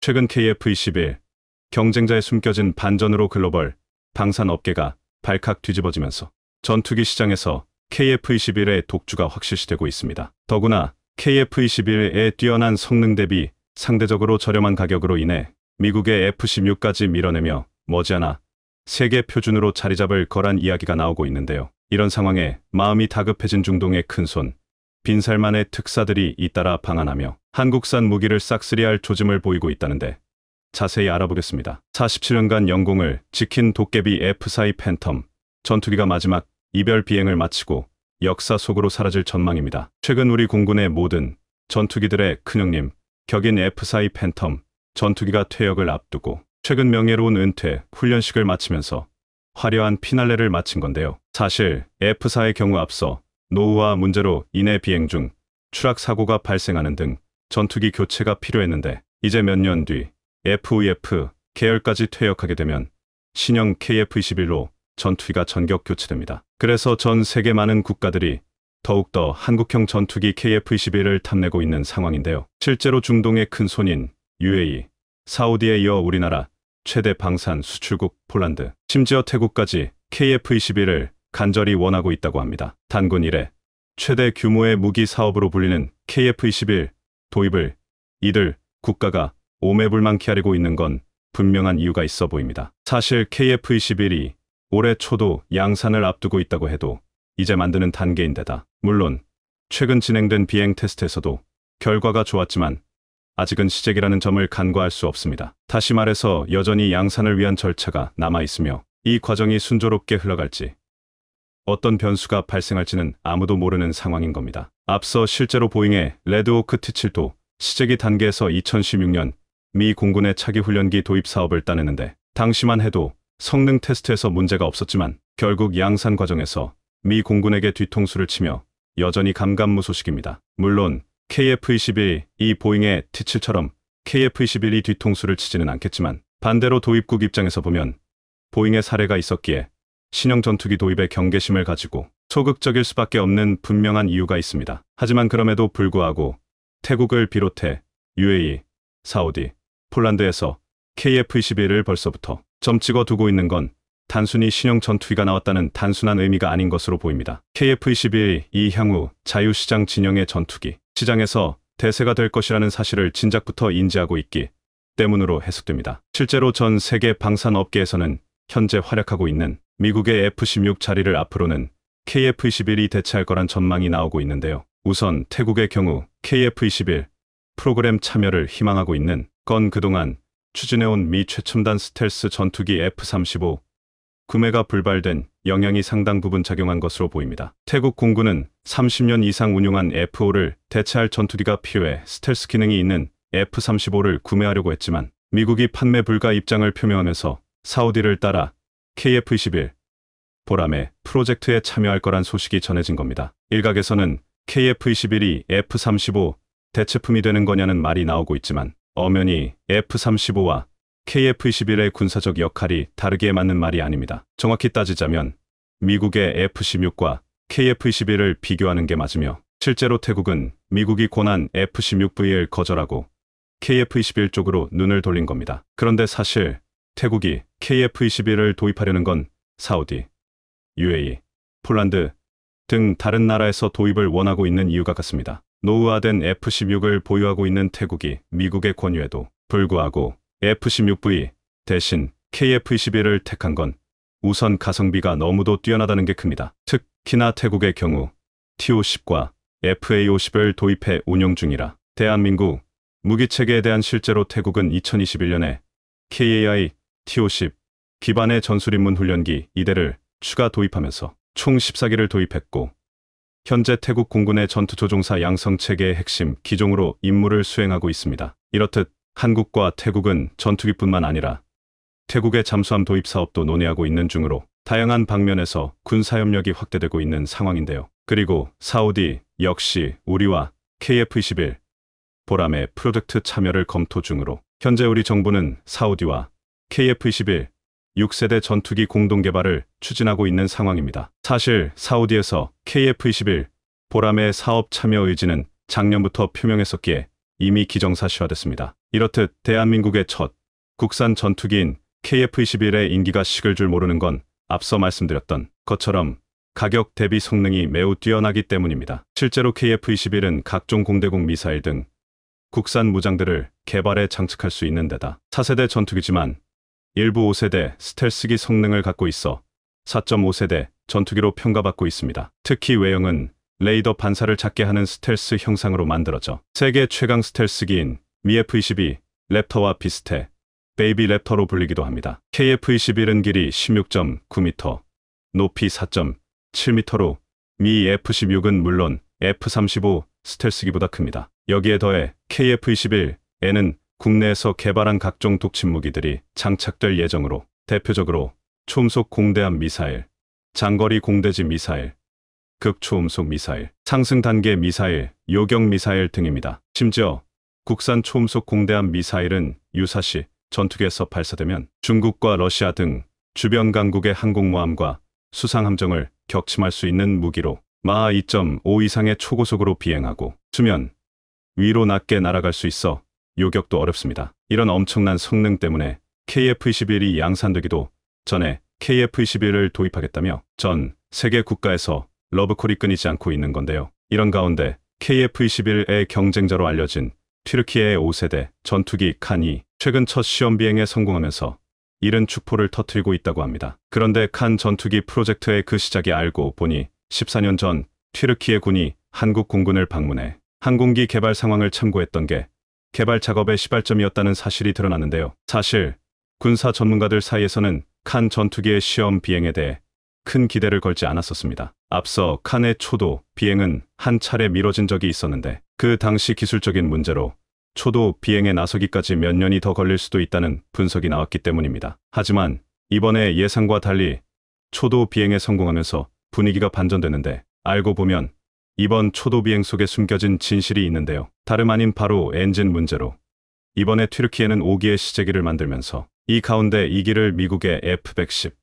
최근 KF-21 경쟁자의 숨겨진 반전으로 글로벌 방산 업계가 발칵 뒤집어지면서 전투기 시장에서 KF-21의 독주가 확실시되고 있습니다. 더구나 KF-21의 뛰어난 성능 대비 상대적으로 저렴한 가격으로 인해 미국의 F-16까지 밀어내며 머지않아 세계 표준으로 자리잡을 거란 이야기가 나오고 있는데요. 이런 상황에 마음이 다급해진 중동의 큰손 빈살만의 특사들이 잇따라 방한하며 한국산 무기를 싹쓸이할 조짐을 보이고 있다는데 자세히 알아보겠습니다. 47년간 영공을 지킨 도깨비 F-42 팬텀 전투기가 마지막 이별 비행을 마치고 역사 속으로 사라질 전망입니다. 최근 우리 공군의 모든 전투기들의 큰형님 격인 F-42 팬텀 전투기가 퇴역을 앞두고 최근 명예로운 은퇴 훈련식을 마치면서 화려한 피날레를 마친 건데요. 사실 F-4의 경우 앞서 노후화 문제로 인해 비행 중 추락 사고가 발생하는 등 전투기 교체가 필요했는데 이제 몇 년 뒤 FEF 계열까지 퇴역하게 되면 신형 KF-21로 전투기가 전격 교체됩니다. 그래서 전 세계 많은 국가들이 더욱더 한국형 전투기 KF-21을 탐내고 있는 상황인데요. 실제로 중동의 큰 손인 UAE, 사우디에 이어 우리나라 최대 방산 수출국 폴란드, 심지어 태국까지 KF-21을 간절히 원하고 있다고 합니다. 단군 이래 최대 규모의 무기 사업으로 불리는 KF-21 도입을 이들 국가가 오매불망 기다리고 있는 건 분명한 이유가 있어 보입니다. 사실 KF-21이 올해 초도 양산을 앞두고 있다고 해도 이제 만드는 단계인데다 물론 최근 진행된 비행 테스트에서도 결과가 좋았지만 아직은 시작이라는 점을 간과할 수 없습니다. 다시 말해서 여전히 양산을 위한 절차가 남아있으며 이 과정이 순조롭게 흘러갈지 어떤 변수가 발생할지는 아무도 모르는 상황인 겁니다. 앞서 실제로 보잉의 레드호크 T7도 시제기 단계에서 2016년 미 공군의 차기 훈련기 도입 사업을 따내는데 당시만 해도 성능 테스트에서 문제가 없었지만 결국 양산 과정에서 미 공군에게 뒤통수를 치며 여전히 감감무소식입니다. 물론 KF-21 이 보잉의 T7처럼 KF-21이 뒤통수를 치지는 않겠지만 반대로 도입국 입장에서 보면 보잉의 사례가 있었기에 신형 전투기 도입에 경계심을 가지고 소극적일 수밖에 없는 분명한 이유가 있습니다. 하지만 그럼에도 불구하고 태국을 비롯해 UAE, 사우디, 폴란드에서 KF-21을 벌써부터 점 찍어 두고 있는 건 단순히 신형 전투기가 나왔다는 단순한 의미가 아닌 것으로 보입니다. KF-21이 향후 자유시장 진영의 전투기 시장에서 대세가 될 것이라는 사실을 진작부터 인지하고 있기 때문으로 해석됩니다. 실제로 전 세계 방산업계에서는 현재 활약하고 있는 미국의 F-16 자리를 앞으로는 KF-21이 대체할 거란 전망이 나오고 있는데요. 우선 태국의 경우 KF-21 프로그램 참여를 희망하고 있는 건 그동안 추진해온 미 최첨단 스텔스 전투기 F-35 구매가 불발된 영향이 상당 부분 작용한 것으로 보입니다. 태국 공군은 30년 이상 운용한 F-5를 대체할 전투기가 필요해 스텔스 기능이 있는 F-35를 구매하려고 했지만 미국이 판매 불가 입장을 표명하면서 사우디를 따라 KF-21 보람의 프로젝트에 참여할 거란 소식이 전해진 겁니다. 일각에서는 KF-21이 F-35 대체품이 되는 거냐는 말이 나오고 있지만 엄연히 F-35와 KF-21의 군사적 역할이 다르게 맞는 말이 아닙니다. 정확히 따지자면 미국의 F-16과 KF-21을 비교하는 게 맞으며 실제로 태국은 미국이 권한 F-16V를 거절하고 KF-21 쪽으로 눈을 돌린 겁니다. 그런데 사실 태국이 KF-21을 도입하려는 건 사우디, UAE, 폴란드 등 다른 나라에서 도입을 원하고 있는 이유가 같습니다. 노후화된 F-16을 보유하고 있는 태국이 미국의 권유에도 불구하고 F-16V 대신 KF-21을 택한 건 우선 가성비가 너무도 뛰어나다는 게 큽니다. 특히나 태국의 경우 TO-10과 FA-50을 도입해 운용 중이라 대한민국 무기체계에 대한 실제로 태국은 2021년에 KAI TO-10 기반의 전술입문 훈련기 2대를 추가 도입하면서 총 14기를 도입했고 현재 태국 공군의 전투조종사 양성체계의 핵심 기종으로 임무를 수행하고 있습니다. 이렇듯 한국과 태국은 전투기뿐만 아니라 태국의 잠수함 도입 사업도 논의하고 있는 중으로 다양한 방면에서 군사협력이 확대되고 있는 상황인데요. 그리고 사우디 역시 우리와 KF-21 보람의 프로젝트 참여를 검토 중으로 현재 우리 정부는 사우디와 KF-21 6세대 전투기 공동 개발을 추진하고 있는 상황입니다. 사실 사우디에서 KF-21 보람의 사업 참여 의지는 작년부터 표명했었기에 이미 기정사실화됐습니다. 이렇듯 대한민국의 첫 국산 전투기인 KF-21의 인기가 식을 줄 모르는 건 앞서 말씀드렸던 것처럼 가격 대비 성능이 매우 뛰어나기 때문입니다. 실제로 KF-21은 각종 공대공 미사일 등 국산 무장들을 개발해 장착할 수 있는 데다 4세대 전투기지만 일부 5세대 스텔스기 성능을 갖고 있어 4.5세대 전투기로 평가받고 있습니다. 특히 외형은 레이더 반사를 작게 하는 스텔스 형상으로 만들어져 세계 최강 스텔스기인 미 F-22 랩터와 비슷해 베이비 랩터로 불리기도 합니다. KF-21은 길이 16.9m, 높이 4.7m로 미 F-16은 물론 F-35 스텔스기보다 큽니다. 여기에 더해 KF-21에는 국내에서 개발한 각종 독침 무기들이 장착될 예정으로 대표적으로 초음속 공대함 미사일, 장거리 공대지 미사일, 극초음속 미사일, 상승 단계 미사일, 요격 미사일 등입니다. 심지어 국산 초음속 공대함 미사일은 유사시 전투기에서 발사되면 중국과 러시아 등 주변 강국의 항공모함과 수상함정을 격침할 수 있는 무기로 마하 2.5 이상의 초고속으로 비행하고 수면 위로 낮게 날아갈 수 있어 요격도 어렵습니다. 이런 엄청난 성능 때문에 KF-21이 양산되기도 전에 KF-21을 도입하겠다며 전 세계 국가에서 러브콜이 끊이지 않고 있는 건데요. 이런 가운데 KF-21의 경쟁자로 알려진 튀르키예의 5세대 전투기 칸이 최근 첫 시험 비행에 성공하면서 이른 축포를 터뜨리고 있다고 합니다. 그런데 칸 전투기 프로젝트의 그 시작이 알고 보니 14년 전 튀르키예 군이 한국 공군을 방문해 항공기 개발 상황을 참고했던 게 개발 작업의 시발점이었다는 사실이 드러났는데요. 사실 군사 전문가들 사이에서는 칸 전투기의 시험 비행에 대해 큰 기대를 걸지 않았었습니다. 앞서 칸의 초도 비행은 한 차례 미뤄진 적이 있었는데 그 당시 기술적인 문제로 초도 비행에 나서기까지 몇 년이 더 걸릴 수도 있다는 분석이 나왔기 때문입니다. 하지만 이번에 예상과 달리 초도 비행에 성공하면서 분위기가 반전되는데 알고 보면 이번 초도 비행 속에 숨겨진 진실이 있는데요. 다름 아닌 바로 엔진 문제로 이번에 튀르키예는 5기의 시제기를 만들면서 이 가운데 2기를 미국의 F-110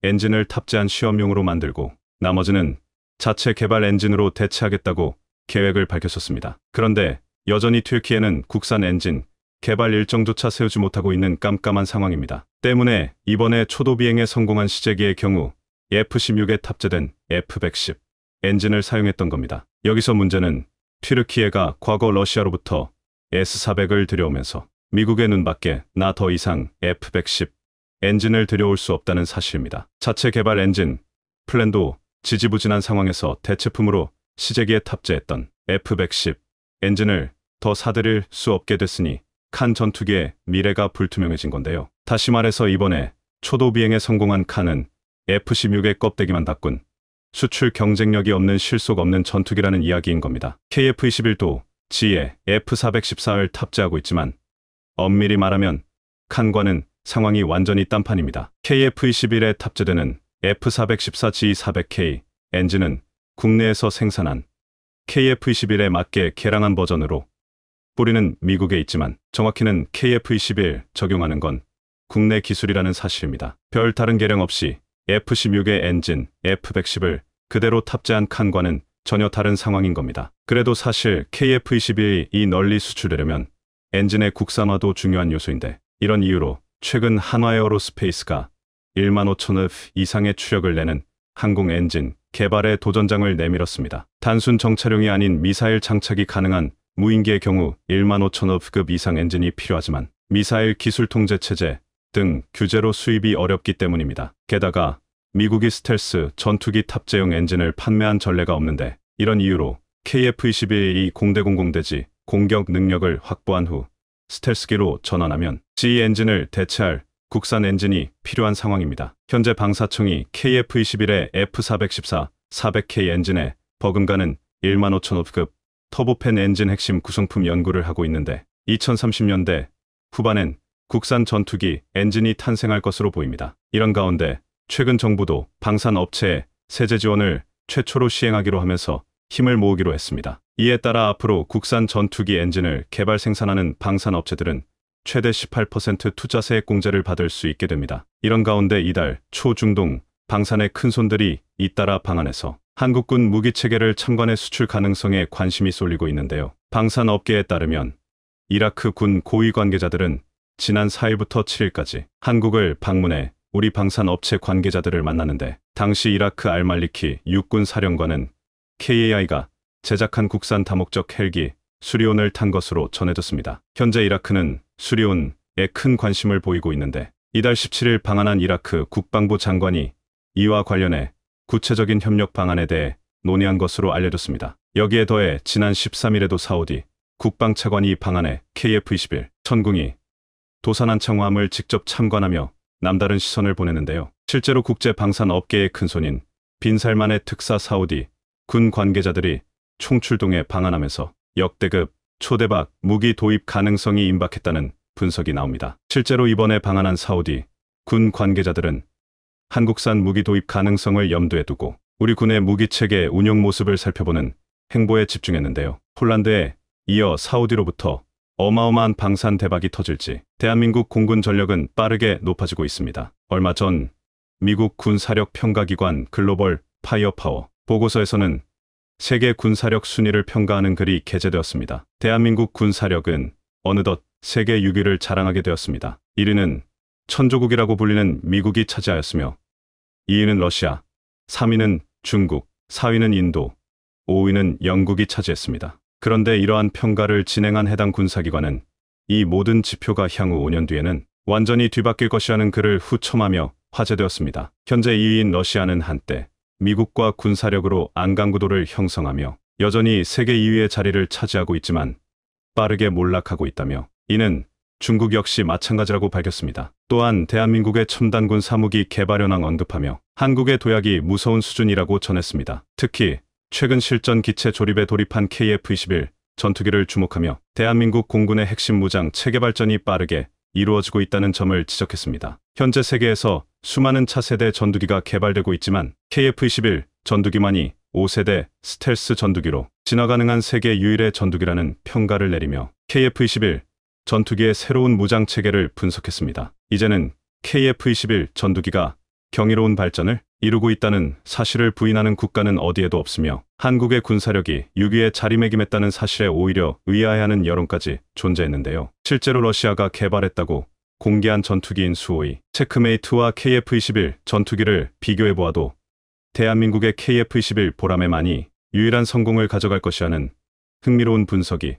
엔진을 탑재한 시험용으로 만들고 나머지는 자체 개발 엔진으로 대체하겠다고 계획을 밝혔었습니다. 그런데 여전히 튀르키예는 국산 엔진 개발 일정조차 세우지 못하고 있는 깜깜한 상황입니다. 때문에 이번에 초도 비행에 성공한 시제기의 경우 F-16에 탑재된 F-110 엔진을 사용했던 겁니다. 여기서 문제는 튀르키예가 과거 러시아로부터 S-400을 들여오면서 미국의 눈밖에 나 더 이상 F-110 엔진을 들여올 수 없다는 사실입니다. 자체 개발 엔진 플랜도 지지부진한 상황에서 대체품으로 시제기에 탑재했던 F-110 엔진을 더 사들일 수 없게 됐으니 칸 전투기의 미래가 불투명해진 건데요. 다시 말해서 이번에 초도 비행에 성공한 칸은 F-16의 껍데기만 바꾼 수출 경쟁력이 없는 실속 없는 전투기라는 이야기인 겁니다. KF-21도 지에 F-414를 탑재하고 있지만 엄밀히 말하면 칸과는 상황이 완전히 딴판입니다. KF-21에 탑재되는 F-414G400K 엔진은 국내에서 생산한 KF-21에 맞게 개량한 버전으로 뿌리는 미국에 있지만 정확히는 KF-21 적용하는 건 국내 기술이라는 사실입니다. 별 다른 개량 없이 F-16의 엔진 F-110을 그대로 탑재한 칸과는 전혀 다른 상황인 겁니다. 그래도 사실 KF-21이 널리 수출되려면 엔진의 국산화도 중요한 요소인데 이런 이유로 최근 한화에어로스페이스가 15,000억 이상의 추력을 내는 항공 엔진 개발에 도전장을 내밀었습니다. 단순 정찰용이 아닌 미사일 장착이 가능한 무인기의 경우 15,000억급 이상 엔진이 필요하지만 미사일 기술 통제 체제 등 규제로 수입이 어렵기 때문입니다. 게다가 미국이 스텔스 전투기 탑재용 엔진을 판매한 전례가 없는데 이런 이유로 KF-21이 공대공공대지 공격 능력을 확보한 후 스텔스기로 전환하면 G 엔진을 대체할 국산 엔진이 필요한 상황입니다. 현재 방사청이 KF-21의 F-414, 400K 엔진에 버금가는 15,000억급 터보팬 엔진 핵심 구성품 연구를 하고 있는데 2030년대 후반엔 국산 전투기 엔진이 탄생할 것으로 보입니다. 이런 가운데 최근 정부도 방산업체에 세제 지원을 최초로 시행하기로 하면서 힘을 모으기로 했습니다. 이에 따라 앞으로 국산 전투기 엔진을 개발 생산하는 방산업체들은 최대 18% 투자세액 공제를 받을 수 있게 됩니다. 이런 가운데 이달 초 중동 방산의 큰손들이 잇따라 방한해서 한국군 무기체계를 참관해 수출 가능성에 관심이 쏠리고 있는데요. 방산업계에 따르면 이라크 군 고위 관계자들은 지난 4일부터 7일까지 한국을 방문해 우리 방산 업체 관계자들을 만났는데, 당시 이라크 알말리키 육군 사령관은 KAI가 제작한 국산 다목적 헬기 수리온을 탄 것으로 전해졌습니다. 현재 이라크는 수리온에 큰 관심을 보이고 있는데, 이달 17일 방한한 이라크 국방부 장관이 이와 관련해 구체적인 협력 방안에 대해 논의한 것으로 알려졌습니다. 여기에 더해 지난 13일에도 사우디 국방차관이 방한해 KF-21 천궁이 도산한 청함을 직접 참관하며 남다른 시선을 보냈는데요. 실제로 국제 방산 업계의 큰손인 빈살만의 특사 사우디 군 관계자들이 총출동에 방한하면서 역대급 초대박 무기 도입 가능성이 임박했다는 분석이 나옵니다. 실제로 이번에 방한한 사우디 군 관계자들은 한국산 무기 도입 가능성을 염두에 두고 우리 군의 무기체계 운용 모습을 살펴보는 행보에 집중했는데요. 폴란드에 이어 사우디로부터 어마어마한 방산 대박이 터질지 대한민국 공군 전력은 빠르게 높아지고 있습니다. 얼마 전 미국 군사력 평가기관 글로벌 파이어파워 보고서에서는 세계 군사력 순위를 평가하는 글이 게재되었습니다. 대한민국 군사력은 어느덧 세계 6위를 자랑하게 되었습니다. 1위는 천조국이라고 불리는 미국이 차지하였으며 2위는 러시아, 3위는 중국, 4위는 인도, 5위는 영국이 차지했습니다. 그런데 이러한 평가를 진행한 해당 군사기관은 이 모든 지표가 향후 5년 뒤에는 완전히 뒤바뀔 것이라는 글을 후첨하며 화제되었습니다. 현재 2위인 러시아는 한때 미국과 군사력으로 안강구도를 형성하며 여전히 세계 2위의 자리를 차지하고 있지만 빠르게 몰락하고 있다며, 이는 중국 역시 마찬가지라고 밝혔습니다. 또한 대한민국의 첨단군 사무기 개발 현황 언급하며 한국의 도약이 무서운 수준이라고 전했습니다. 특히 최근 실전 기체 조립에 돌입한 KF-21 전투기를 주목하며 대한민국 공군의 핵심 무장 체계 발전이 빠르게 이루어지고 있다는 점을 지적했습니다. 현재 세계에서 수많은 차세대 전투기가 개발되고 있지만 KF-21 전투기만이 5세대 스텔스 전투기로 진화 가능한 세계 유일의 전투기라는 평가를 내리며 KF-21 전투기의 새로운 무장 체계를 분석했습니다. 이제는 KF-21 전투기가 경이로운 발전을 이루고 있다는 사실을 부인하는 국가는 어디에도 없으며 한국의 군사력이 6위에 자리매김했다는 사실에 오히려 의아해하는 여론까지 존재했는데요. 실제로 러시아가 개발했다고 공개한 전투기인 수호이 체크메이트와 KF-21 전투기를 비교해보아도 대한민국의 KF-21 보람에만이 유일한 성공을 가져갈 것이라는 흥미로운 분석이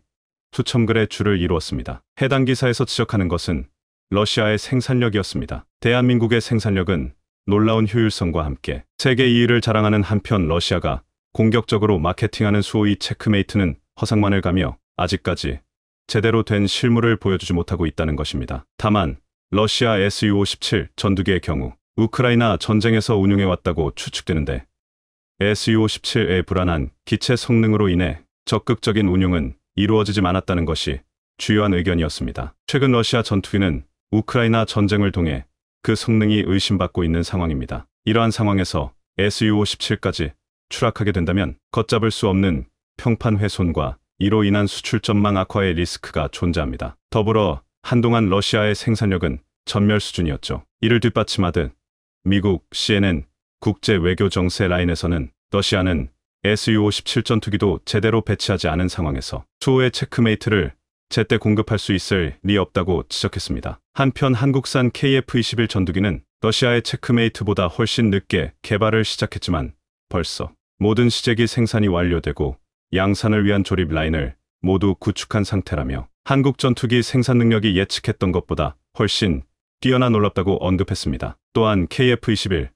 수천 글의 줄을 이루었습니다. 해당 기사에서 지적하는 것은 러시아의 생산력이었습니다. 대한민국의 생산력은 놀라운 효율성과 함께 세계 2위를 자랑하는 한편, 러시아가 공격적으로 마케팅하는 수호이 체크메이트는 허상만을 가며 아직까지 제대로 된 실물을 보여주지 못하고 있다는 것입니다. 다만 러시아 Su-57 전투기의 경우 우크라이나 전쟁에서 운용해왔다고 추측되는데, Su-57의 불안한 기체 성능으로 인해 적극적인 운용은 이루어지지 않았다는 것이 주요한 의견이었습니다. 최근 러시아 전투기는 우크라이나 전쟁을 통해 그 성능이 의심받고 있는 상황입니다. 이러한 상황에서 Su-57까지 추락하게 된다면 걷잡을 수 없는 평판 훼손과 이로 인한 수출 전망 악화의 리스크가 존재합니다. 더불어 한동안 러시아의 생산력은 전멸 수준이었죠. 이를 뒷받침하듯 미국 CNN 국제 외교 정세 라인에서는 러시아는 Su-57 전투기도 제대로 배치하지 않은 상황에서 수호의 체크메이트를 제때 공급할 수 있을 리 없다고 지적했습니다. 한편 한국산 KF-21 전투기는 러시아의 체크메이트보다 훨씬 늦게 개발을 시작했지만 벌써 모든 시제기 생산이 완료되고 양산을 위한 조립 라인을 모두 구축한 상태라며 한국 전투기 생산 능력이 예측했던 것보다 훨씬 뛰어나 놀랍다고 언급했습니다. 또한 KF-21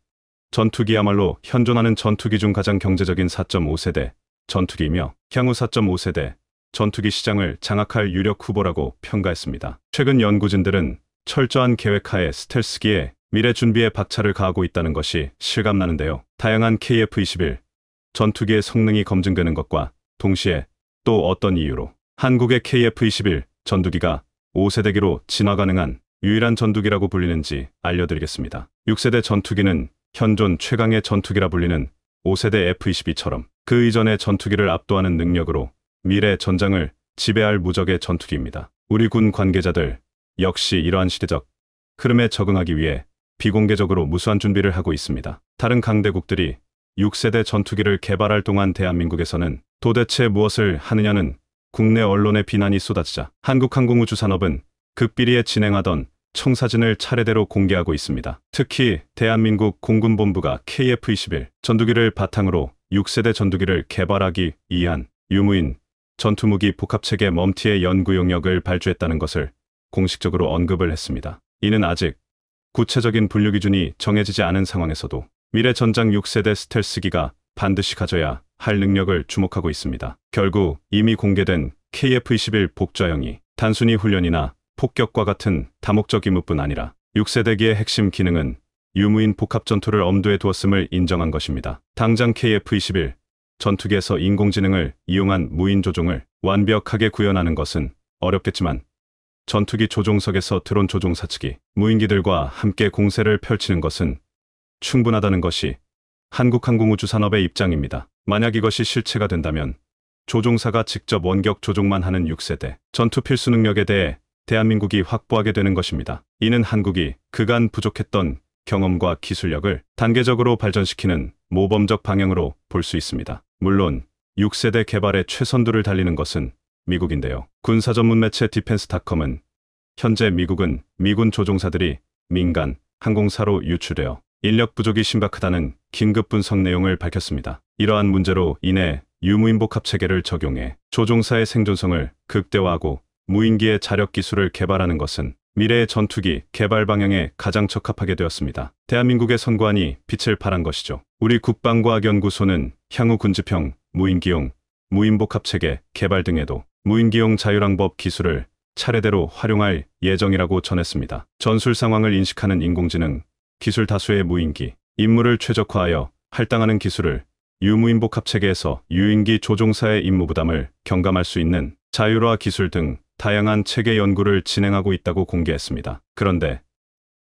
전투기야말로 현존하는 전투기 중 가장 경제적인 4.5세대 전투기이며 향후 4.5세대 전투기 시장을 장악할 유력 후보라고 평가했습니다. 최근 연구진들은 철저한 계획하에 스텔스기의 미래 준비에 박차를 가하고 있다는 것이 실감나는데요. 다양한 KF-21 전투기의 성능이 검증되는 것과 동시에 또 어떤 이유로 한국의 KF-21 전투기가 5세대기로 진화 가능한 유일한 전투기라고 불리는지 알려드리겠습니다. 6세대 전투기는 현존 최강의 전투기라 불리는 5세대 F-22처럼 그 이전의 전투기를 압도하는 능력으로 미래 전장을 지배할 무적의 전투기입니다. 우리 군 관계자들 역시 이러한 시대적 흐름에 적응하기 위해 비공개적으로 무수한 준비를 하고 있습니다. 다른 강대국들이 6세대 전투기를 개발할 동안 대한민국에서는 도대체 무엇을 하느냐는 국내 언론의 비난이 쏟아지자 한국항공우주산업은 극비리에 진행하던 청사진을 차례대로 공개하고 있습니다. 특히 대한민국 공군본부가 KF-21 전투기를 바탕으로 6세대 전투기를 개발하기 위한 유무인 전투무기 복합체계 멈티의 연구 용역을 발주했다는 것을 공식적으로 언급을 했습니다. 이는 아직 구체적인 분류 기준이 정해지지 않은 상황에서도 미래 전장 6세대 스텔스기가 반드시 가져야 할 능력을 주목하고 있습니다. 결국 이미 공개된 KF-21 복좌형이 단순히 훈련이나 폭격과 같은 다목적 임무뿐 아니라 6세대기의 핵심 기능은 유무인 복합 전투를 엄두에 두었음을 인정한 것입니다. 당장 KF-21 전투기에서 인공지능을 이용한 무인 조종을 완벽하게 구현하는 것은 어렵겠지만 전투기 조종석에서 드론 조종사 측이 무인기들과 함께 공세를 펼치는 것은 충분하다는 것이 한국항공우주산업의 입장입니다. 만약 이것이 실체가 된다면 조종사가 직접 원격 조종만 하는 6세대 전투 필수 능력에 대해 대한민국이 확보하게 되는 것입니다. 이는 한국이 그간 부족했던 경험과 기술력을 단계적으로 발전시키는 모범적 방향으로 볼 수 있습니다. 물론 6세대 개발의 최선두를 달리는 것은 미국인데요. 군사 전문 매체 디펜스닷컴은 현재 미국은 미군 조종사들이 민간 항공사로 유출되어 인력 부족이 심각하다는 긴급 분석 내용을 밝혔습니다. 이러한 문제로 인해 유무인 복합 체계를 적용해 조종사의 생존성을 극대화하고 무인기의 자력 기술을 개발하는 것은 미래의 전투기 개발 방향에 가장 적합하게 되었습니다. 대한민국의 선관위 빛을 발한 것이죠. 우리 국방과학연구소는 향후 군집형 무인기용 무인복합체계 개발 등에도 무인기용 자율항법 기술을 차례대로 활용할 예정이라고 전했습니다. 전술 상황을 인식하는 인공지능 기술 다수의 무인기 임무를 최적화하여 할당하는 기술을 유무인 복합체계에서 유인기 조종사의 임무 부담을 경감할 수 있는 자율화 기술 등 다양한 체계 연구를 진행하고 있다고 공개했습니다. 그런데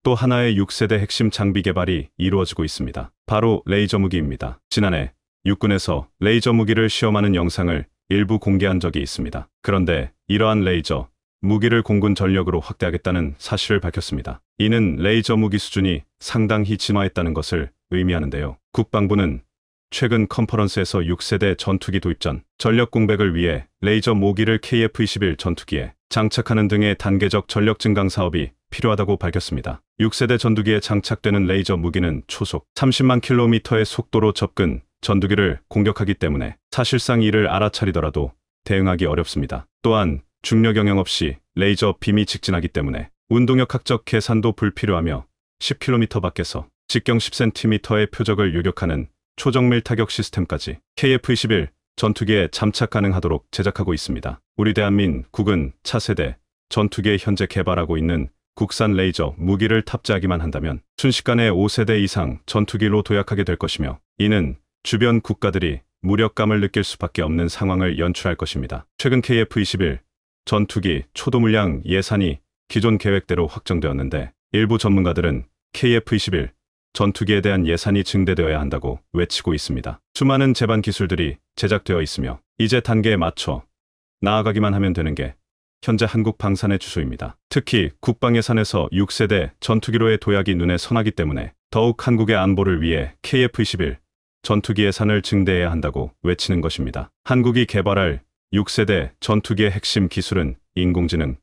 또 하나의 6세대 핵심 장비 개발이 이루어지고 있습니다. 바로 레이저 무기입니다. 지난해 육군에서 레이저 무기를 시험하는 영상을 일부 공개한 적이 있습니다. 그런데 이러한 레이저 무기를 공군 전력으로 확대하겠다는 사실을 밝혔습니다. 이는 레이저 무기 수준이 상당히 진화했다는 것을 의미하는데요. 국방부는 최근 컨퍼런스에서 6세대 전투기 도입 전 전력 공백을 위해 레이저 모기를 KF-21 전투기에 장착하는 등의 단계적 전력 증강 사업이 필요하다고 밝혔습니다. 6세대 전투기에 장착되는 레이저 무기는 초속 30만 킬로미터의 속도로 접근 전투기를 공격하기 때문에 사실상 이를 알아차리더라도 대응하기 어렵습니다. 또한 중력 영향 없이 레이저 빔이 직진하기 때문에 운동역학적 계산도 불필요하며 10km 밖에서 직경 10cm의 표적을 요격하는 초정밀 타격 시스템까지 KF-21 전투기에 잠착 가능하도록 제작하고 있습니다. 우리 대한민국은 차세대 전투기에 현재 개발하고 있는 국산 레이저 무기를 탑재하기만 한다면 순식간에 5세대 이상 전투기로 도약하게 될 것이며 이는 주변 국가들이 무력감을 느낄 수밖에 없는 상황을 연출할 것입니다. 최근 KF-21 전투기 초도 물량 예산이 기존 계획대로 확정되었는데 일부 전문가들은 KF-21 전투기에 대한 예산이 증대되어야 한다고 외치고 있습니다. 수많은 제반 기술들이 제작되어 있으며 이제 단계에 맞춰 나아가기만 하면 되는 게 현재 한국 방산의 주소입니다. 특히 국방 예산에서 6세대 전투기로의 도약이 눈에 선하기 때문에 더욱 한국의 안보를 위해 KF-21 전투기 예산을 증대해야 한다고 외치는 것입니다. 한국이 개발할 6세대 전투기의 핵심 기술은 인공지능,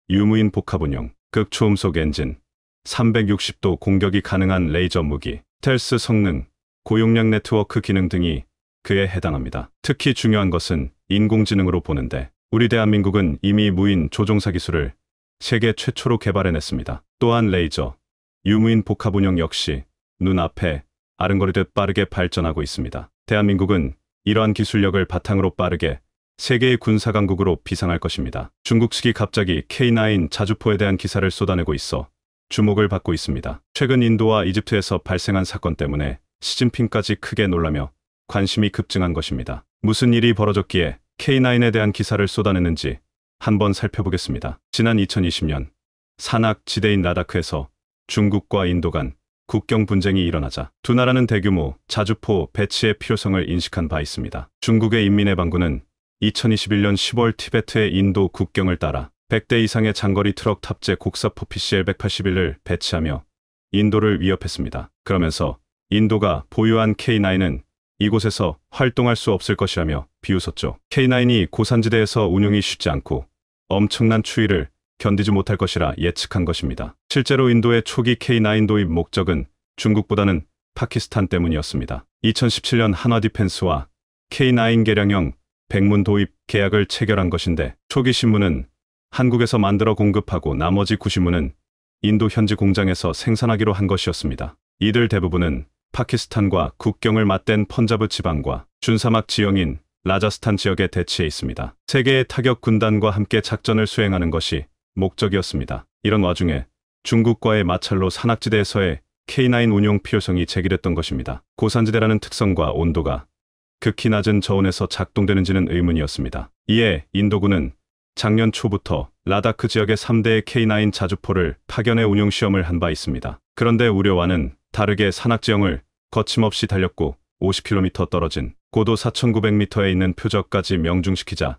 유무인 복합운용, 극초음속 엔진, 360도 공격이 가능한 레이저 무기, 스텔스 성능, 고용량 네트워크 기능 등이 그에 해당합니다. 특히 중요한 것은 인공지능으로 보는데 우리 대한민국은 이미 무인 조종사 기술을 세계 최초로 개발해냈습니다. 또한 레이저, 유무인 복합운용 역시 눈앞에 아른거리듯 빠르게 발전하고 있습니다. 대한민국은 이러한 기술력을 바탕으로 빠르게 세계의 군사강국으로 비상할 것입니다. 중국 측이 갑자기 K9 자주포에 대한 기사를 쏟아내고 있어 주목을 받고 있습니다. 최근 인도와 이집트에서 발생한 사건 때문에 시진핑까지 크게 놀라며 관심이 급증한 것입니다. 무슨 일이 벌어졌기에 K9에 대한 기사를 쏟아내는지 한번 살펴보겠습니다. 지난 2020년 산악 지대인 라다크에서 중국과 인도 간 국경 분쟁이 일어나자 두 나라는 대규모 자주포 배치의 필요성을 인식한 바 있습니다. 중국의 인민해방군은 2021년 10월 티베트의 인도 국경을 따라 100대 이상의 장거리 트럭 탑재 곡사포 PCL-181을 배치하며 인도를 위협했습니다. 그러면서 인도가 보유한 K9은 이곳에서 활동할 수 없을 것이라며 비웃었죠. K9이 고산지대에서 운용이 쉽지 않고 엄청난 추위를 견디지 못할 것이라 예측한 것입니다. 실제로 인도의 초기 K9 도입 목적은 중국보다는 파키스탄 때문이었습니다. 2017년 한화 디펜스와 K9 개량형 백문 도입 계약을 체결한 것인데 초기 신문은 한국에서 만들어 공급하고 나머지 90문은 인도 현지 공장에서 생산하기로 한 것이었습니다. 이들 대부분은 파키스탄과 국경을 맞댄 펀자브 지방과 준사막 지형인 라자스탄 지역에 대치해 있습니다. 세 개의 타격 군단과 함께 작전을 수행하는 것이 목적이었습니다. 이런 와중에 중국과의 마찰로 산악지대에서의 K9 운용 필요성이 제기됐던 것입니다. 고산지대라는 특성과 온도가 극히 낮은 저온에서 작동되는지는 의문이었습니다. 이에 인도군은 작년 초부터 라다크 지역의 3대의 K9 자주포를 파견해 운용 시험을 한 바 있습니다. 그런데 우려와는 다르게 산악지형을 거침없이 달렸고 50km 떨어진 고도 4,900m에 있는 표적까지 명중시키자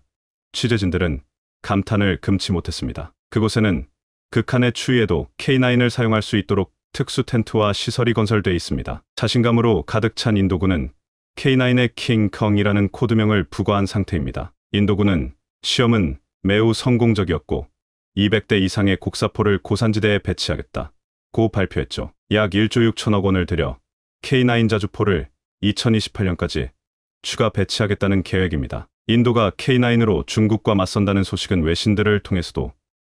취재진들은 감탄을 금치 못했습니다. 그곳에는 극한의 추위에도 K9을 사용할 수 있도록 특수 텐트와 시설이 건설되어 있습니다. 자신감으로 가득 찬 인도군은 K9의 킹컹이라는 코드명을 부과한 상태입니다. 인도군은 시험은 매우 성공적이었고 200대 이상의 곡사포를 고산지대에 배치하겠다고 발표했죠. 약 1조 6천억 원을 들여 K9 자주포를 2028년까지 추가 배치하겠다는 계획입니다. 인도가 K9으로 중국과 맞선다는 소식은 외신들을 통해서도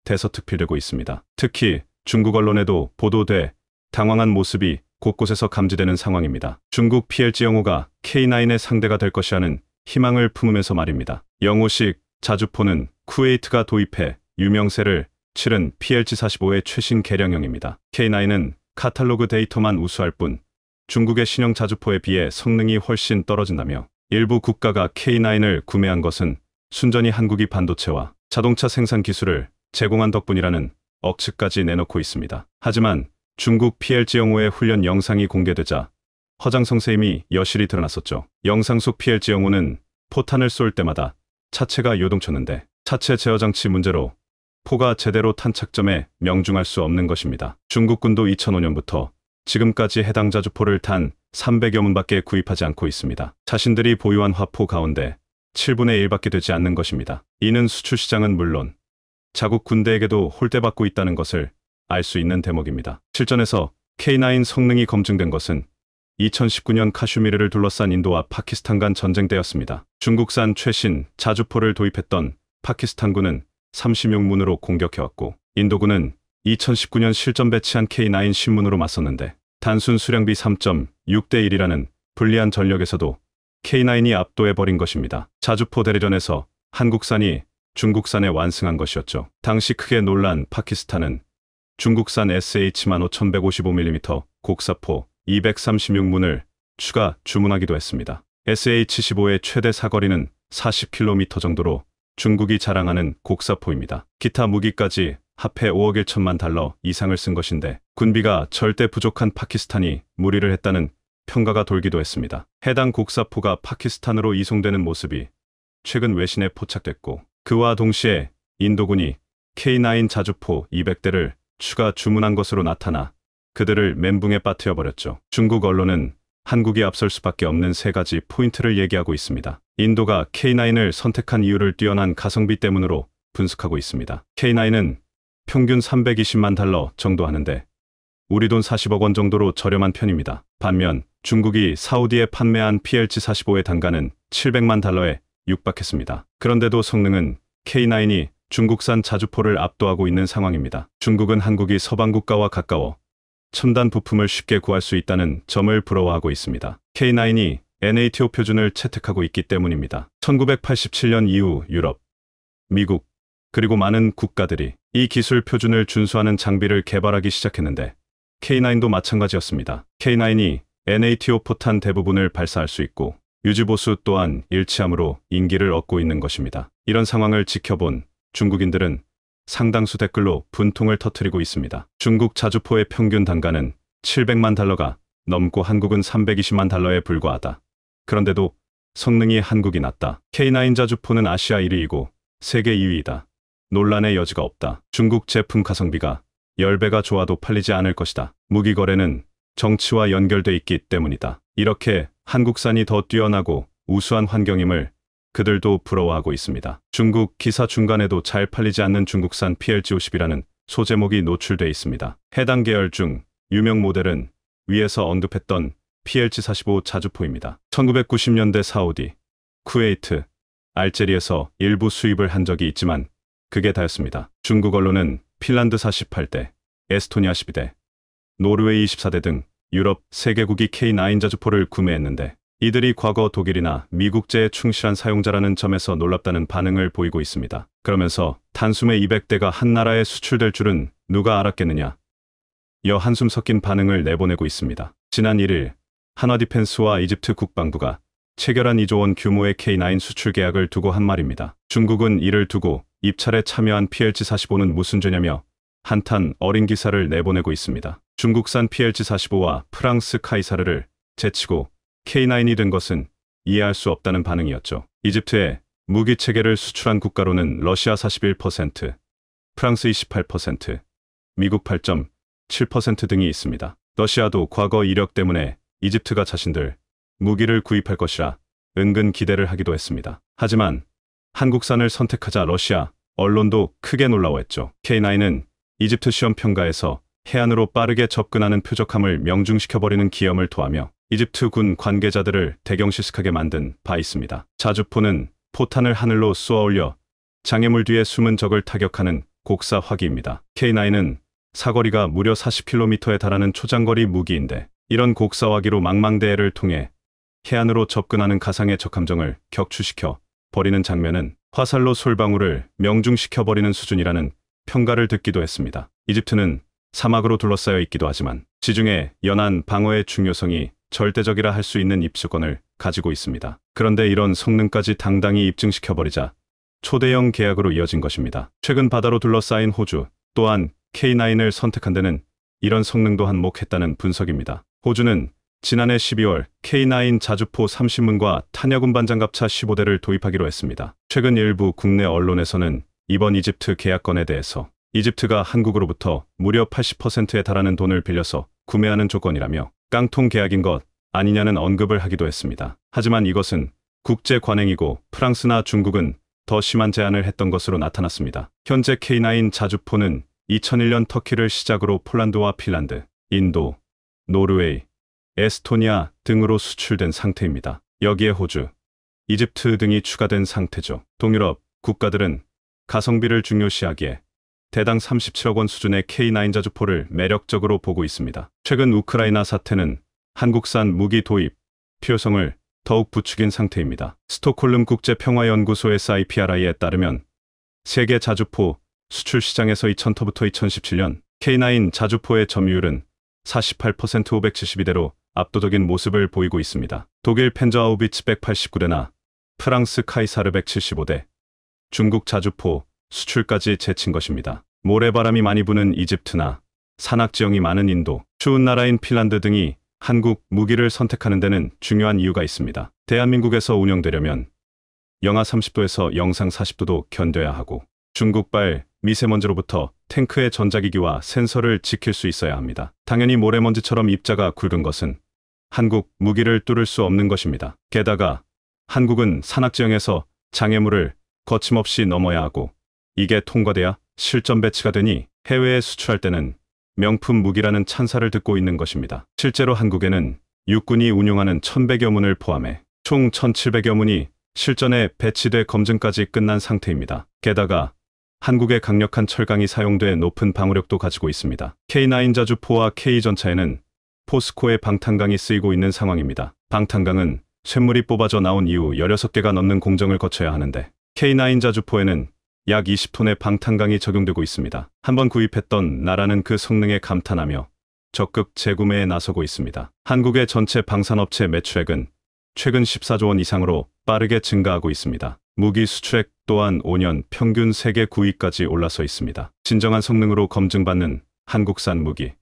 대서특필되고 있습니다. 특히 중국 언론에도 보도돼 당황한 모습이 곳곳에서 감지되는 상황입니다. 중국 PLG 영호가 K9의 상대가 될 것이라는 희망을 품으면서 말입니다. 영호식 자주포는 쿠웨이트가 도입해 유명세를 치른 PLG-45의 최신 개량형입니다. K9은 카탈로그 데이터만 우수할 뿐 중국의 신형 자주포에 비해 성능이 훨씬 떨어진다며 일부 국가가 K9을 구매한 것은 순전히 한국이 반도체와 자동차 생산 기술을 제공한 덕분이라는 억측까지 내놓고 있습니다. 하지만 중국 PLG 영호의 훈련 영상이 공개되자 허장성세임이 여실히 드러났었죠. 영상 속 PLG 영호는 포탄을 쏠 때마다 차체가 요동쳤는데 차체 제어 장치 문제로 포가 제대로 탄착점에 명중할 수 없는 것입니다. 중국군도 2005년부터 지금까지 해당 자주포를 단 300여 문밖에 구입하지 않고 있습니다. 자신들이 보유한 화포 가운데 7분의 1밖에 되지 않는 것입니다. 이는 수출 시장은 물론 자국 군대에게도 홀대받고 있다는 것을 알 수 있는 대목입니다. 실전에서 K9 성능이 검증된 것은 2019년 카슈미르를 둘러싼 인도와 파키스탄 간 전쟁 때였습니다. 중국산 최신 자주포를 도입했던 파키스탄군은 36문으로 공격해왔고 인도군은 2019년 실전 배치한 K9 신문으로 맞섰는데 단순 수량비 3.6대 1이라는 불리한 전력에서도 K9이 압도해버린 것입니다. 자주포 대리전에서 한국산이 중국산에 완승한 것이었죠. 당시 크게 놀란 파키스탄은 중국산 SH-5155mm 곡사포 236문을 추가 주문하기도 했습니다. SH-15의 최대 사거리는 40km 정도로 중국이 자랑하는 곡사포입니다. 기타 무기까지 합해 5억 1천만 달러 이상을 쓴 것인데 군비가 절대 부족한 파키스탄이 무리를 했다는 평가가 돌기도 했습니다. 해당 곡사포가 파키스탄으로 이송되는 모습이 최근 외신에 포착됐고 그와 동시에 인도군이 K9 자주포 200대를 추가 주문한 것으로 나타나 그들을 멘붕에 빠뜨려버렸죠. 중국 언론은 한국이 앞설 수밖에 없는 세 가지 포인트를 얘기하고 있습니다. 인도가 K9을 선택한 이유를 뛰어난 가성비 때문으로 분석하고 있습니다. K9은 평균 320만 달러 정도 하는데 우리 돈 40억 원 정도로 저렴한 편입니다. 반면 중국이 사우디에 판매한 PLG-45의 단가는 700만 달러에 육박했습니다. 그런데도 성능은 K9이 중국산 자주포를 압도하고 있는 상황입니다. 중국은 한국이 서방 국가와 가까워 첨단 부품을 쉽게 구할 수 있다는 점을 부러워하고 있습니다. K9이 NATO 표준을 채택하고 있기 때문입니다. 1987년 이후 유럽, 미국, 그리고 많은 국가들이 이 기술 표준을 준수하는 장비를 개발하기 시작했는데 K9도 마찬가지였습니다. K9이 NATO 포탄 대부분을 발사할 수 있고 유지보수 또한 일치함으로 인기를 얻고 있는 것입니다. 이런 상황을 지켜본 중국인들은 상당수 댓글로 분통을 터뜨리고 있습니다. 중국 자주포의 평균 단가는 700만 달러가 넘고 한국은 320만 달러에 불과하다. 그런데도 성능이 한국이 낫다. K9 자주포는 아시아 1위이고 세계 2위이다. 논란의 여지가 없다. 중국 제품 가성비가 10배가 좋아도 팔리지 않을 것이다. 무기 거래는 정치와 연결돼 있기 때문이다. 이렇게 한국산이 더 뛰어나고 우수한 환경임을 그들도 부러워하고 있습니다. 중국 기사 중간에도 잘 팔리지 않는 중국산 PLG50이라는 소제목이 노출돼 있습니다. 해당 계열 중 유명 모델은 위에서 언급했던 PLG45 자주포입니다. 1990년대 사우디, 쿠웨이트, 알제리에서 일부 수입을 한 적이 있지만 그게 다였습니다. 중국 언론은 핀란드 48대, 에스토니아 12대, 노르웨이 24대 등 유럽 3개국이 K9 자주포를 구매했는데 이들이 과거 독일이나 미국제에 충실한 사용자라는 점에서 놀랍다는 반응을 보이고 있습니다. 그러면서 단숨에 200대가 한 나라에 수출될 줄은 누가 알았겠느냐. 여 한숨 섞인 반응을 내보내고 있습니다. 지난 1일 한화디펜스와 이집트 국방부가 체결한 2조 원 규모의 K9 수출 계약을 두고 한 말입니다. 중국은 이를 두고 입찰에 참여한 PLG45는 무슨 죄냐며 한탄 어린 기사를 내보내고 있습니다. 중국산 PLG45와 프랑스 카이사르를 제치고 K9이 된 것은 이해할 수 없다는 반응이었죠. 이집트에 무기 체계를 수출한 국가로는 러시아 41%, 프랑스 28%, 미국 8.7% 등이 있습니다. 러시아도 과거 이력 때문에 이집트가 자신들 무기를 구입할 것이라 은근 기대를 하기도 했습니다. 하지만 한국산을 선택하자 러시아 언론도 크게 놀라워했죠. K9은 이집트 시험 평가에서 해안으로 빠르게 접근하는 표적함을 명중시켜버리는 기염을 토하며 이집트 군 관계자들을 대경실식하게 만든 바 있습니다. 자주포는 포탄을 하늘로 쏘아올려 장애물 뒤에 숨은 적을 타격하는 곡사 화기입니다. K9은 사거리가 무려 40km에 달하는 초장거리 무기인데 이런 곡사화기로 망망대해를 통해 해안으로 접근하는 가상의 적함정을 격추시켜 버리는 장면은 화살로 솔방울을 명중시켜버리는 수준이라는 평가를 듣기도 했습니다. 이집트는 사막으로 둘러싸여 있기도 하지만 지중해 연안 방어의 중요성이 절대적이라 할 수 있는 입주권을 가지고 있습니다. 그런데 이런 성능까지 당당히 입증시켜버리자 초대형 계약으로 이어진 것입니다. 최근 바다로 둘러싸인 호주 또한 K9을 선택한 데는 이런 성능도 한몫했다는 분석입니다. 호주는 지난해 12월 K9 자주포 30문과 탄약 운반장갑차 15대를 도입하기로 했습니다. 최근 일부 국내 언론에서는 이번 이집트 계약건에 대해서 이집트가 한국으로부터 무려 80%에 달하는 돈을 빌려서 구매하는 조건이라며 깡통 계약인 것 아니냐는 언급을 하기도 했습니다. 하지만 이것은 국제 관행이고 프랑스나 중국은 더 심한 제안을 했던 것으로 나타났습니다. 현재 K9 자주포는 2001년 터키를 시작으로 폴란드와 핀란드, 인도, 노르웨이, 에스토니아 등으로 수출된 상태입니다. 여기에 호주, 이집트 등이 추가된 상태죠. 동유럽 국가들은 가성비를 중요시하기에 대당 37억 원 수준의 K9 자주포를 매력적으로 보고 있습니다. 최근 우크라이나 사태는 한국산 무기 도입 필요성을 더욱 부추긴 상태입니다. 스톡홀름 국제평화연구소 SIPRI에 따르면 세계 자주포 수출 시장에서 2000터부터 2017년 K9 자주포의 점유율은 48% 572대로 압도적인 모습을 보이고 있습니다. 독일 펜저하우비츠 189대나 프랑스 카이사르 175대, 중국 자주포 수출까지 제친 것입니다. 모래바람이 많이 부는 이집트나 산악지형이 많은 인도, 추운 나라인 핀란드 등이 한국 무기를 선택하는 데는 중요한 이유가 있습니다. 대한민국에서 운영되려면 영하 30도에서 영상 40도도 견뎌야 하고 중국발 미세먼지로부터 탱크의 전자기기와 센서를 지킬 수 있어야 합니다. 당연히 모래먼지처럼 입자가 굵은 것은 한국 무기를 뚫을 수 없는 것입니다. 게다가 한국은 산악지형에서 장애물을 거침없이 넘어야 하고 이게 통과돼야 실전 배치가 되니 해외에 수출할 때는 명품 무기라는 찬사를 듣고 있는 것입니다. 실제로 한국에는 육군이 운용하는 1100여 문을 포함해 총 1700여 문이 실전에 배치돼 검증까지 끝난 상태입니다. 게다가 한국의 강력한 철강이 사용돼 높은 방어력도 가지고 있습니다. K9 자주포와 K전차에는 포스코의 방탄강이 쓰이고 있는 상황입니다. 방탄강은 쇳물이 뽑아져 나온 이후 16개가 넘는 공정을 거쳐야 하는데 K9 자주포에는 약 20톤의 방탄강이 적용되고 있습니다. 한번 구입했던 나라는 그 성능에 감탄하며 적극 재구매에 나서고 있습니다. 한국의 전체 방산업체 매출액은 최근 14조 원 이상으로 빠르게 증가하고 있습니다. 무기 수출액 또한 5년 평균 세계 9위까지 올라서 있습니다. 진정한 성능으로 검증받는 한국산 무기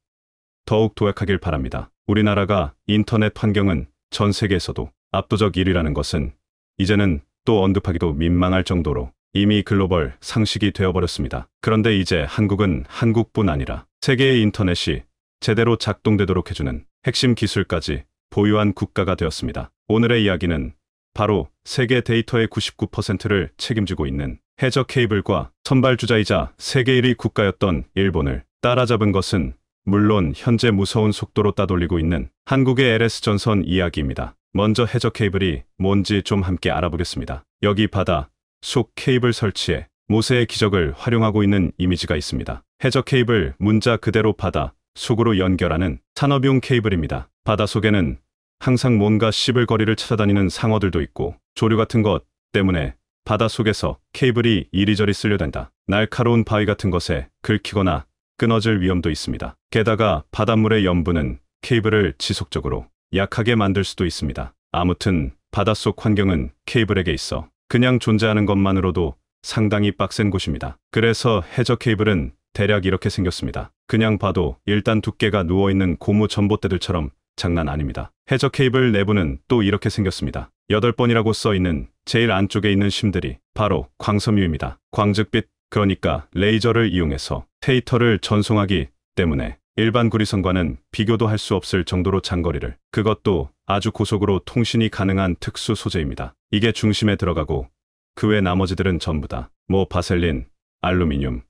더욱 도약하길 바랍니다. 우리나라가 인터넷 환경은 전 세계에서도 압도적 1위라는 것은 이제는 또 언급하기도 민망할 정도로 이미 글로벌 상식이 되어버렸습니다. 그런데 이제 한국은 한국뿐 아니라 세계의 인터넷이 제대로 작동되도록 해주는 핵심 기술까지 보유한 국가가 되었습니다. 오늘의 이야기는 바로 세계 데이터의 99%를 책임지고 있는 해저 케이블과 선발주자이자 세계 1위 국가였던 일본을 따라잡은 것은 물론 현재 무서운 속도로 따돌리고 있는 한국의 LS전선 이야기입니다. 먼저 해저 케이블이 뭔지 좀 함께 알아보겠습니다. 여기 바다 속 케이블 설치에 모세의 기적을 활용하고 있는 이미지가 있습니다. 해저 케이블 문자 그대로 바다 속으로 연결하는 산업용 케이블입니다. 바다 속에는 항상 뭔가 씹을 거리를 찾아다니는 상어들도 있고 조류 같은 것 때문에 바다 속에서 케이블이 이리저리 쓸려댄다. 날카로운 바위 같은 것에 긁히거나 끊어질 위험도 있습니다. 게다가 바닷물의 염분은 케이블을 지속적으로 약하게 만들 수도 있습니다. 아무튼 바닷속 환경은 케이블에게 있어 그냥 존재하는 것만으로도 상당히 빡센 곳입니다. 그래서 해저 케이블은 대략 이렇게 생겼습니다. 그냥 봐도 일단 두께가 누워있는 고무 전봇대들처럼 장난 아닙니다. 해저 케이블 내부는 또 이렇게 생겼습니다. 8번이라고 써있는 제일 안쪽에 있는 심들이 바로 광섬유입니다. 광즉빛, 그러니까 레이저를 이용해서 데이터를 전송하기 때문에 일반 구리선과는 비교도 할 수 없을 정도로 장거리를, 그것도 아주 고속으로 통신이 가능한 특수 소재입니다. 이게 중심에 들어가고 그 외 나머지들은 전부 다 바셀린, 알루미늄,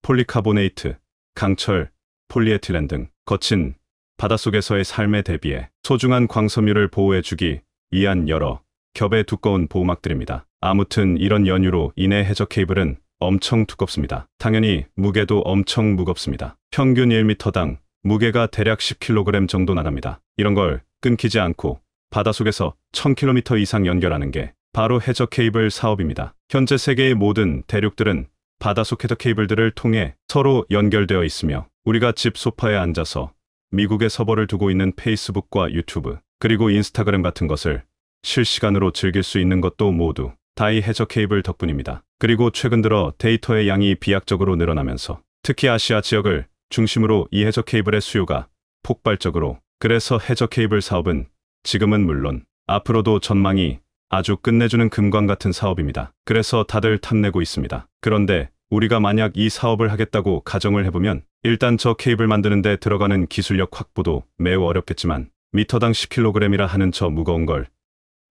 폴리카보네이트, 강철, 폴리에틸렌 등 거친 바닷속에서의 삶에 대비해 소중한 광섬유를 보호해주기 위한 여러 겹의 두꺼운 보호막들입니다. 아무튼 이런 연유로 인해 해저 케이블은 엄청 두껍습니다. 당연히 무게도 엄청 무겁습니다. 평균 1m당 무게가 대략 10kg 정도 나갑니다. 이런 걸 끊기지 않고 바닷속에서 1000km 이상 연결하는 게 바로 해저 케이블 사업입니다. 현재 세계의 모든 대륙들은 바닷속 해저 케이블들을 통해 서로 연결되어 있으며 우리가 집 소파에 앉아서 미국의 서버를 두고 있는 페이스북과 유튜브, 그리고 인스타그램 같은 것을 실시간으로 즐길 수 있는 것도 모두 다 이 해저 케이블 덕분입니다. 그리고 최근 들어 데이터의 양이 비약적으로 늘어나면서 특히 아시아 지역을 중심으로 이 해저 케이블의 수요가 폭발적으로, 그래서 해저 케이블 사업은 지금은 물론 앞으로도 전망이 아주 끝내주는 금광 같은 사업입니다. 그래서 다들 탐내고 있습니다. 그런데 우리가 만약 이 사업을 하겠다고 가정을 해보면 일단 저 케이블 만드는데 들어가는 기술력 확보도 매우 어렵겠지만 미터당 10kg이라 하는 저 무거운 걸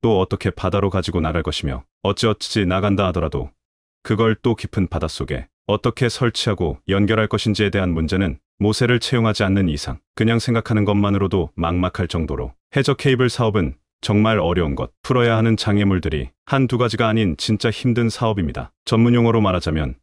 또 어떻게 바다로 가지고 나갈 것이며 어찌어찌 나간다 하더라도 그걸 또 깊은 바닷속에 어떻게 설치하고 연결할 것인지에 대한 문제는 모세를 채용하지 않는 이상 그냥 생각하는 것만으로도 막막할 정도로 해저 케이블 사업은 정말 어려운 것, 풀어야 하는 장애물들이 한두 가지가 아닌 진짜 힘든 사업입니다. 전문 용어로 말하자면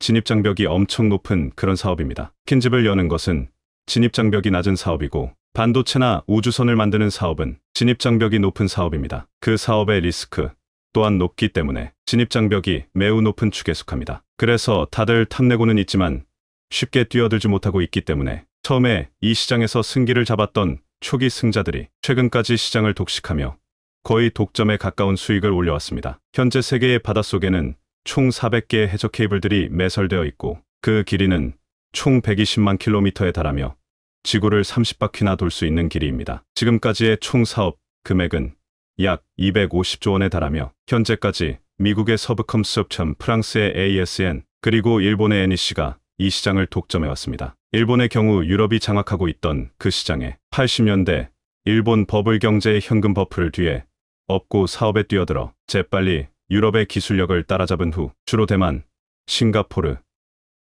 진입장벽이 엄청 높은 그런 사업입니다. 킨집을 여는 것은 진입장벽이 낮은 사업이고 반도체나 우주선을 만드는 사업은 진입장벽이 높은 사업입니다. 그 사업의 리스크 또한 높기 때문에 진입장벽이 매우 높은 축에 속합니다. 그래서 다들 탐내고는 있지만 쉽게 뛰어들지 못하고 있기 때문에 처음에 이 시장에서 승기를 잡았던 초기 승자들이 최근까지 시장을 독식하며 거의 독점에 가까운 수익을 올려왔습니다. 현재 세계의 바닷속에는 총 400개의 해저 케이블들이 매설되어 있고 그 길이는 총 120만 킬로미터에 달하며 지구를 30바퀴나 돌 수 있는 길이입니다. 지금까지의 총 사업 금액은 약 250조 원에 달하며 현재까지 미국의 서브컴스옵션, 프랑스의 ASN, 그리고 일본의 NEC가 이 시장을 독점해왔습니다. 일본의 경우 유럽이 장악하고 있던 그 시장에 80년대 일본 버블 경제의 현금 버프를 뒤에 업고 사업에 뛰어들어 재빨리 유럽의 기술력을 따라잡은 후 주로 대만, 싱가포르,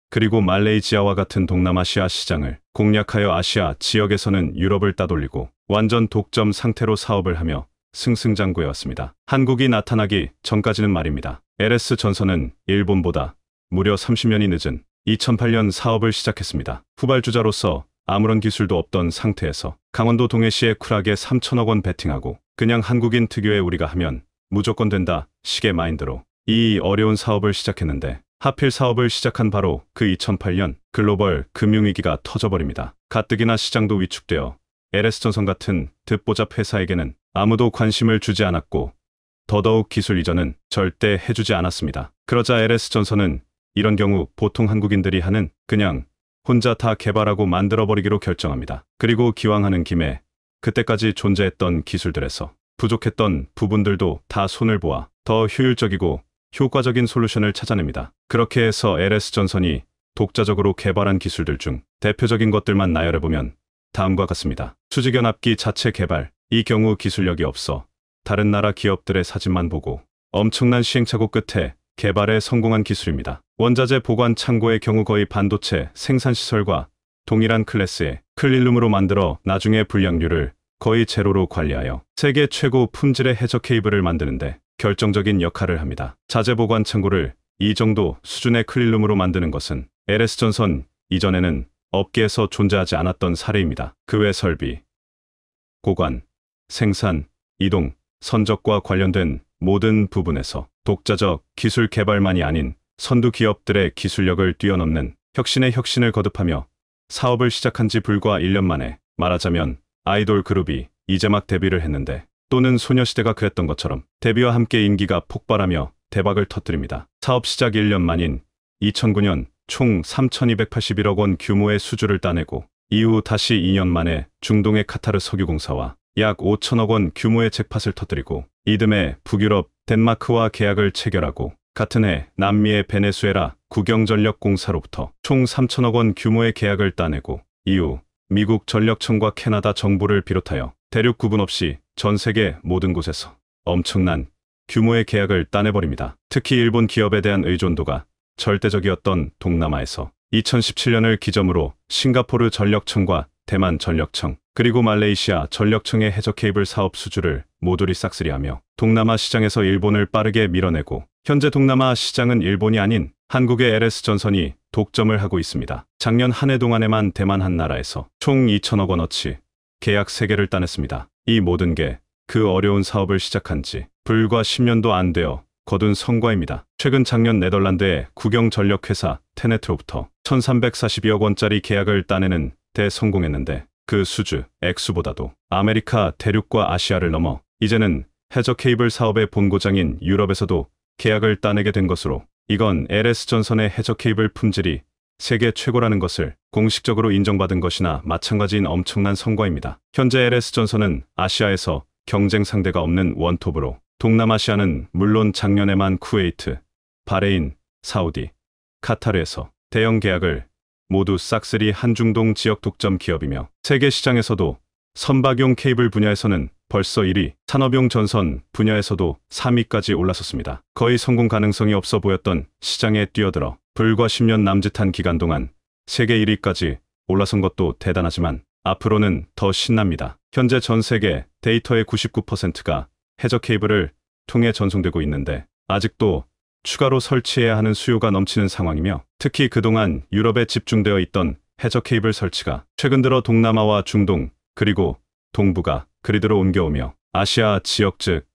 그리고 말레이시아와 같은 동남아시아 시장을 공략하여 아시아 지역에서는 유럽을 따돌리고 완전 독점 상태로 사업을 하며 승승장구해왔습니다. 한국이 나타나기 전까지는 말입니다. LS전선은 일본보다 무려 30년이 늦은 2008년 사업을 시작했습니다. 후발주자로서 아무런 기술도 없던 상태에서 강원도 동해시에 쿨하게 3천억 원 베팅하고 그냥 한국인 특유의 우리가 하면 무조건 된다 식의 마인드로 이 어려운 사업을 시작했는데 하필 사업을 시작한 바로 그 2008년 글로벌 금융위기가 터져버립니다. 가뜩이나 시장도 위축되어 LS전선 같은 듣보잡 회사에게는 아무도 관심을 주지 않았고 더더욱 기술 이전은 절대 해주지 않았습니다. 그러자 LS전선은 이런 경우 보통 한국인들이 하는 그냥 혼자 다 개발하고 만들어버리기로 결정합니다. 그리고 기왕하는 김에 그때까지 존재했던 기술들에서 부족했던 부분들도 다 손을 보아 더 효율적이고 효과적인 솔루션을 찾아냅니다. 그렇게 해서 LS전선이 독자적으로 개발한 기술들 중 대표적인 것들만 나열해보면 다음과 같습니다. 수직연합기 자체 개발. 이 경우 기술력이 없어 다른 나라 기업들의 사진만 보고 엄청난 시행착오 끝에 개발에 성공한 기술입니다. 원자재 보관 창고의 경우 거의 반도체 생산시설과 동일한 클래스의 클린룸으로 만들어 나중에 불량률을 거의 제로로 관리하여 세계 최고 품질의 해저 케이블을 만드는데 결정적인 역할을 합니다. 자재 보관 창고를 이 정도 수준의 클린룸으로 만드는 것은 LS전선 이전에는 업계에서 존재하지 않았던 사례입니다. 그 외 설비, 고관, 생산, 이동, 선적과 관련된 모든 부분에서 독자적 기술 개발만이 아닌 선두 기업들의 기술력을 뛰어넘는 혁신의 혁신을 거듭하며 사업을 시작한 지 불과 1년 만에 말하자면 아이돌 그룹이 이제 막 데뷔를 했는데 또는 소녀시대가 그랬던 것처럼 데뷔와 함께 인기가 폭발하며 대박을 터뜨립니다. 사업 시작 1년 만인 2009년 총 3,281억 원 규모의 수주를 따내고 이후 다시 2년 만에 중동의 카타르 석유공사와 약 5천억 원 규모의 잭팟을 터뜨리고 이듬해 북유럽 덴마크와 계약을 체결하고 같은 해 남미의 베네수에라 국영전력공사로부터 총 3천억 원 규모의 계약을 따내고 이후 미국 전력청과 캐나다 정부를 비롯하여 대륙 구분 없이 전 세계 모든 곳에서 엄청난 규모의 계약을 따내버립니다. 특히 일본 기업에 대한 의존도가 절대적이었던 동남아에서 2017년을 기점으로 싱가포르 전력청과 대만 전력청 그리고 말레이시아 전력청의 해저 케이블 사업 수주를 모조리 싹쓸이하며 동남아 시장에서 일본을 빠르게 밀어내고 현재 동남아 시장은 일본이 아닌 한국의 LS전선이 독점을 하고 있습니다. 작년 한 해 동안에만 대만 한 나라에서 총 2천억 원어치 계약 3개를 따냈습니다. 이 모든 게 그 어려운 사업을 시작한 지 불과 10년도 안 되어 거둔 성과입니다. 최근 작년 네덜란드의 국영전력회사 테네트로부터 1,342억 원짜리 계약을 따내는 데 성공했는데 그 수주, 액수보다도 아메리카 대륙과 아시아를 넘어 이제는 해저 케이블 사업의 본고장인 유럽에서도 계약을 따내게 된 것으로 이건 LS전선의 해저 케이블 품질이 세계 최고라는 것을 공식적으로 인정받은 것이나 마찬가지인 엄청난 성과입니다. 현재 LS전선은 아시아에서 경쟁 상대가 없는 원톱으로 동남아시아는 물론 작년에만 쿠웨이트, 바레인, 사우디, 카타르에서 대형 계약을 모두 싹쓸이 한중동 지역 독점 기업이며 세계 시장에서도 선박용 케이블 분야에서는 벌써 1위, 산업용 전선 분야에서도 3위까지 올라섰습니다. 거의 성공 가능성이 없어 보였던 시장에 뛰어들어 불과 10년 남짓한 기간 동안 세계 1위까지 올라선 것도 대단하지만 앞으로는 더 신납니다. 현재 전 세계 데이터의 99%가 해저 케이블을 통해 전송되고 있는데 아직도 추가로 설치해야 하는 수요가 넘치는 상황이며 특히 그동안 유럽에 집중되어 있던 해저 케이블 설치가 최근 들어 동남아와 중동 그리고 동부가 그리드로 옮겨오며 아시아 지역 즉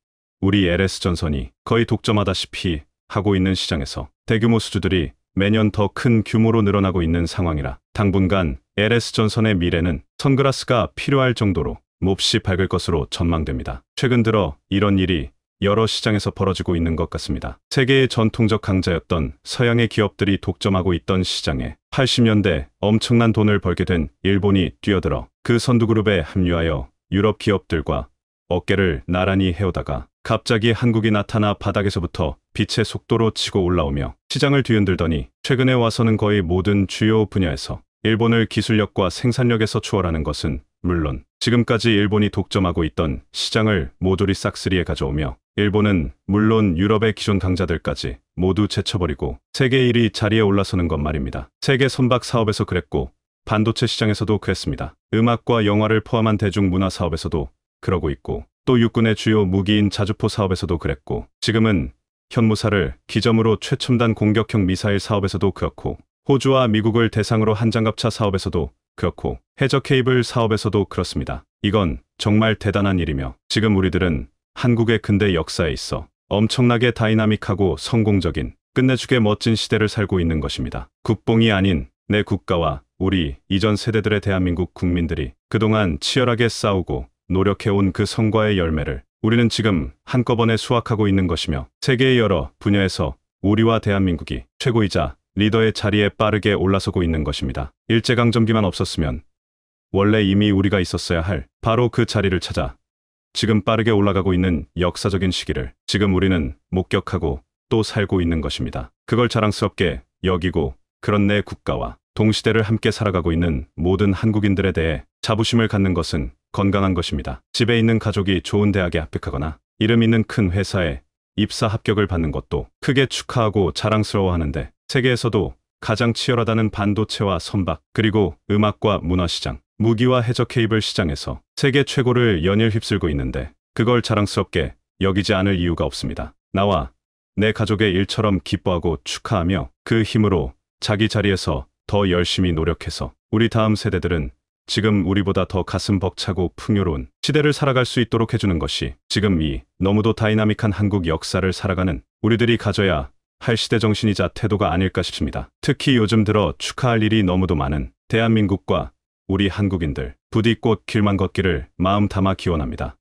우리 LS전선이 거의 독점하다시피 하고 있는 시장에서 대규모 수주들이 매년 더 큰 규모로 늘어나고 있는 상황이라 당분간 LS전선의 미래는 선글라스가 필요할 정도로 몹시 밝을 것으로 전망됩니다. 최근 들어 이런 일이 여러 시장에서 벌어지고 있는 것 같습니다. 세계의 전통적 강자였던 서양의 기업들이 독점하고 있던 시장에 80년대 엄청난 돈을 벌게 된 일본이 뛰어들어 그 선두그룹에 합류하여 유럽 기업들과 어깨를 나란히 해오다가 갑자기 한국이 나타나 바닥에서부터 빛의 속도로 치고 올라오며 시장을 뒤흔들더니 최근에 와서는 거의 모든 주요 분야에서 일본을 기술력과 생산력에서 추월하는 것은 물론 지금까지 일본이 독점하고 있던 시장을 모조리 싹쓸이에 가져오며 일본은 물론 유럽의 기존 강자들까지 모두 제쳐버리고 세계 1위 자리에 올라서는 것 말입니다. 세계 선박 사업에서 그랬고 반도체 시장에서도 그랬습니다. 음악과 영화를 포함한 대중문화 사업에서도 그러고 있고 또 육군의 주요 무기인 자주포 사업에서도 그랬고 지금은 현무사를 기점으로 최첨단 공격형 미사일 사업에서도 그렇고 호주와 미국을 대상으로 한 장갑차 사업에서도 그렇고 해저 케이블 사업에서도 그렇습니다. 이건 정말 대단한 일이며 지금 우리들은 한국의 근대 역사에 있어 엄청나게 다이나믹하고 성공적인 끝내주게 멋진 시대를 살고 있는 것입니다. 국뽕이 아닌 내 국가와 우리 이전 세대들의 대한민국 국민들이 그동안 치열하게 싸우고 노력해온 그 성과의 열매를 우리는 지금 한꺼번에 수확하고 있는 것이며 세계의 여러 분야에서 우리와 대한민국이 최고이자 리더의 자리에 빠르게 올라서고 있는 것입니다. 일제강점기만 없었으면 원래 이미 우리가 있었어야 할 바로 그 자리를 찾아 지금 빠르게 올라가고 있는 역사적인 시기를 지금 우리는 목격하고 또 살고 있는 것입니다. 그걸 자랑스럽게 여기고 그런 내 국가와 동시대를 함께 살아가고 있는 모든 한국인들에 대해 자부심을 갖는 것은 건강한 것입니다. 집에 있는 가족이 좋은 대학에 합격하거나 이름 있는 큰 회사에 입사 합격을 받는 것도 크게 축하하고 자랑스러워하는데 세계에서도 가장 치열하다는 반도체와 선박, 그리고 음악과 문화시장, 무기와 해적 케이블 시장에서 세계 최고를 연일 휩쓸고 있는데 그걸 자랑스럽게 여기지 않을 이유가 없습니다. 나와 내 가족의 일처럼 기뻐하고 축하하며 그 힘으로 자기 자리에서 더 열심히 노력해서 우리 다음 세대들은 지금 우리보다 더 가슴 벅차고 풍요로운 시대를 살아갈 수 있도록 해주는 것이 지금 이 너무도 다이나믹한 한국 역사를 살아가는 우리들이 가져야 할 시대 정신이자 태도가 아닐까 싶습니다. 특히 요즘 들어 축하할 일이 너무도 많은 대한민국과 우리 한국인들 부디 꽃 길만 걷기를 마음 담아 기원합니다.